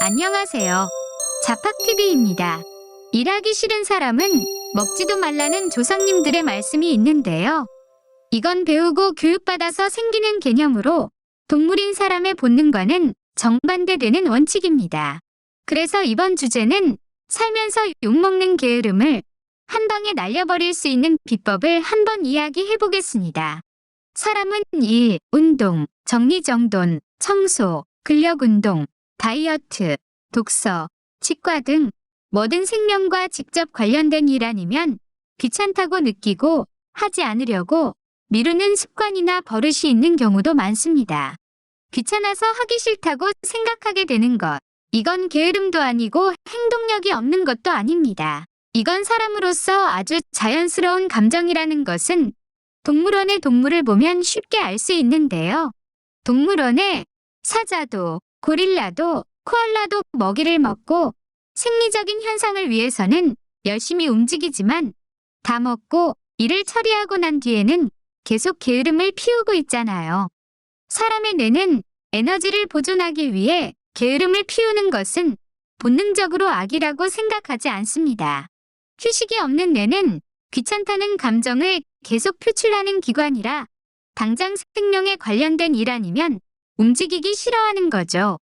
안녕하세요. 자팍TV입니다. 일하기 싫은 사람은 먹지도 말라는 조상님들의 말씀이 있는데요. 이건 배우고 교육받아서 생기는 개념으로 동물인 사람의 본능과는 정반대되는 원칙입니다. 그래서 이번 주제는 살면서 욕먹는 게으름을 한 방에 날려버릴 수 있는 비법을 한번 이야기해보겠습니다. 사람은 일, 운동, 정리정돈, 청소, 근력운동, 다이어트, 독서, 치과 등 뭐든 생명과 직접 관련된 일 아니면 귀찮다고 느끼고 하지 않으려고 미루는 습관이나 버릇이 있는 경우도 많습니다. 귀찮아서 하기 싫다고 생각하게 되는 것. 이건 게으름도 아니고 행동력이 없는 것도 아닙니다. 이건 사람으로서 아주 자연스러운 감정이라는 것은 동물원의 동물을 보면 쉽게 알 수 있는데요. 동물원에 사자도, 고릴라도, 코알라도 먹이를 먹고 생리적인 현상을 위해서는 열심히 움직이지만 다 먹고 일을 처리하고 난 뒤에는 계속 게으름을 피우고 있잖아요. 사람의 뇌는 에너지를 보존하기 위해 게으름을 피우는 것은 본능적으로 악이라고 생각하지 않습니다. 휴식이 없는 뇌는 귀찮다는 감정을 계속 표출하는 기관이라 당장 생명에 관련된 일 아니면 움직이기 싫어하는 거죠.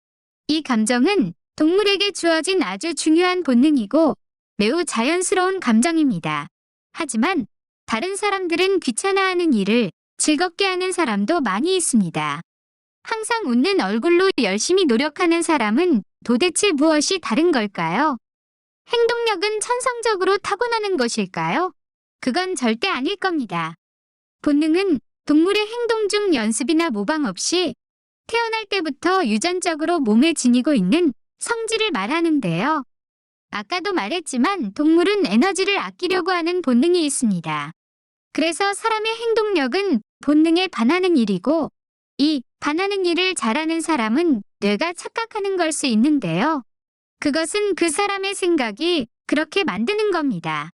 이 감정은 동물에게 주어진 아주 중요한 본능이고 매우 자연스러운 감정입니다. 하지만 다른 사람들은 귀찮아하는 일을 즐겁게 하는 사람도 많이 있습니다. 항상 웃는 얼굴로 열심히 노력하는 사람은 도대체 무엇이 다른 걸까요? 행동력은 천성적으로 타고나는 것일까요? 그건 절대 아닐 겁니다. 본능은 동물의 행동 중 연습이나 모방 없이 태어날 때부터 유전적으로 몸에 지니고 있는 성질을 말하는데요. 아까도 말했지만 동물은 에너지를 아끼려고 하는 본능이 있습니다. 그래서 사람의 행동력은 본능에 반하는 일이고 이 반하는 일을 잘하는 사람은 뇌가 착각하는 걸 수 있는데요. 그것은 그 사람의 생각이 그렇게 만드는 겁니다.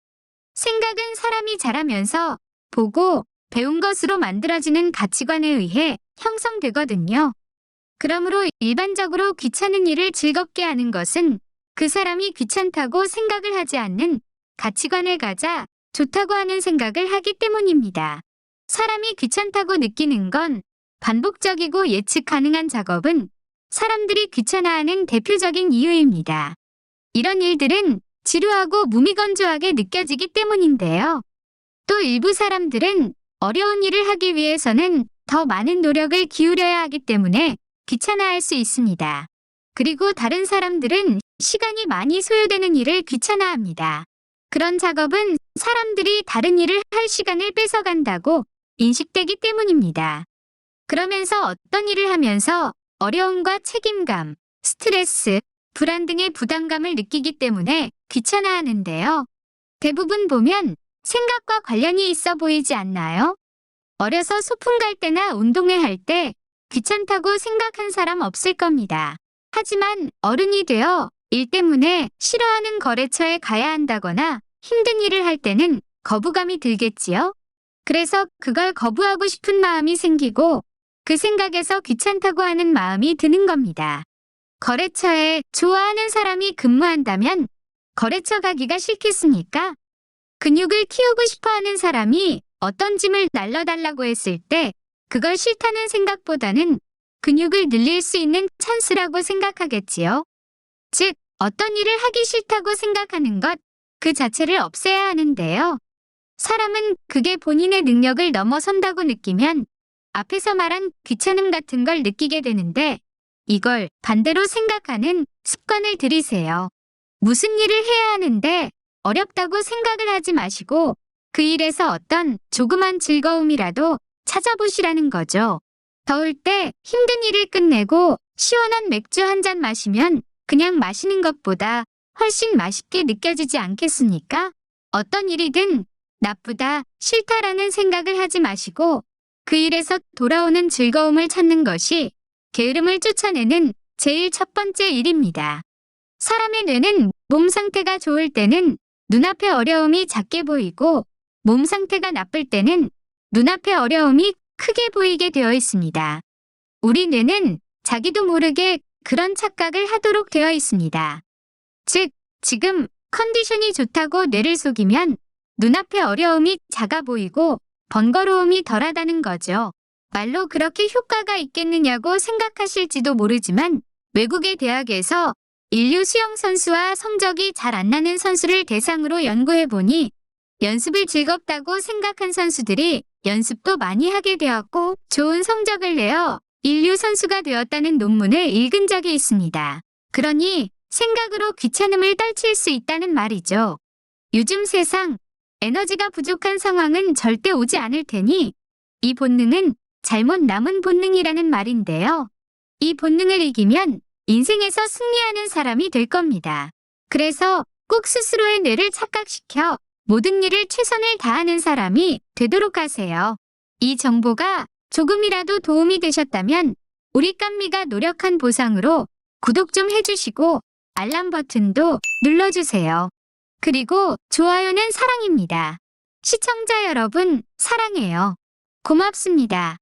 생각은 사람이 자라면서 보고 배운 것으로 만들어지는 가치관에 의해 형성되거든요. 그러므로 일반적으로 귀찮은 일을 즐겁게 하는 것은 그 사람이 귀찮다고 생각을 하지 않는 가치관을 가져 좋다고 하는 생각을 하기 때문입니다. 사람이 귀찮다고 느끼는 건 반복적이고 예측 가능한 작업은 사람들이 귀찮아하는 대표적인 이유입니다. 이런 일들은 지루하고 무미건조하게 느껴지기 때문인데요. 또 일부 사람들은 어려운 일을 하기 위해서는 더 많은 노력을 기울여야 하기 때문에 귀찮아할 수 있습니다. 그리고 다른 사람들은 시간이 많이 소요되는 일을 귀찮아합니다. 그런 작업은 사람들이 다른 일을 할 시간을 뺏어간다고 인식되기 때문입니다. 그러면서 어떤 일을 하면서 어려움과 책임감, 스트레스, 불안 등의 부담감을 느끼기 때문에 귀찮아하는데요. 대부분 보면 생각과 관련이 있어 보이지 않나요? 어려서 소풍 갈 때나 운동회 할 때 귀찮다고 생각한 사람 없을 겁니다. 하지만 어른이 되어 일 때문에 싫어하는 거래처에 가야 한다거나 힘든 일을 할 때는 거부감이 들겠지요? 그래서 그걸 거부하고 싶은 마음이 생기고 그 생각에서 귀찮다고 하는 마음이 드는 겁니다. 거래처에 좋아하는 사람이 근무한다면 거래처 가기가 싫겠습니까? 근육을 키우고 싶어 하는 사람이 어떤 짐을 날려달라고 했을 때 그걸 싫다는 생각보다는 근육을 늘릴 수 있는 찬스라고 생각하겠지요. 즉, 어떤 일을 하기 싫다고 생각하는 것 그 자체를 없애야 하는데요. 사람은 그게 본인의 능력을 넘어선다고 느끼면 앞에서 말한 귀찮음 같은 걸 느끼게 되는데 이걸 반대로 생각하는 습관을 들이세요. 무슨 일을 해야 하는데 어렵다고 생각을 하지 마시고 그 일에서 어떤 조그만 즐거움이라도 찾아보시라는 거죠. 더울 때 힘든 일을 끝내고 시원한 맥주 한 잔 마시면 그냥 마시는 것보다 훨씬 맛있게 느껴지지 않겠습니까? 어떤 일이든 나쁘다, 싫다라는 생각을 하지 마시고 그 일에서 돌아오는 즐거움을 찾는 것이 게으름을 쫓아내는 제일 첫 번째 일입니다. 사람의 뇌는 몸 상태가 좋을 때는 눈앞의 어려움이 작게 보이고 몸 상태가 나쁠 때는 눈앞의 어려움이 크게 보이게 되어 있습니다. 우리 뇌는 자기도 모르게 그런 착각을 하도록 되어 있습니다. 즉, 지금 컨디션이 좋다고 뇌를 속이면 눈앞에 어려움이 작아 보이고 번거로움이 덜하다는 거죠. 말로 그렇게 효과가 있겠느냐고 생각하실지도 모르지만 외국의 대학에서 인류 수영 선수와 성적이 잘 안 나는 선수를 대상으로 연구해보니 연습을 즐겁다고 생각한 선수들이 연습도 많이 하게 되었고 좋은 성적을 내어 인류 선수가 되었다는 논문을 읽은 적이 있습니다. 그러니 생각으로 귀찮음을 떨칠 수 있다는 말이죠. 요즘 세상 에너지가 부족한 상황은 절대 오지 않을 테니 이 본능은 잘못 남은 본능이라는 말인데요. 이 본능을 이기면 인생에서 승리하는 사람이 될 겁니다. 그래서 꼭 스스로의 뇌를 착각시켜 모든 일을 최선을 다하는 사람이 되도록 하세요. 이 정보가 조금이라도 도움이 되셨다면 우리 깜미가 노력한 보상으로 구독 좀 해주시고 알람 버튼도 눌러주세요. 그리고 좋아요는 사랑입니다. 시청자 여러분, 사랑해요. 고맙습니다.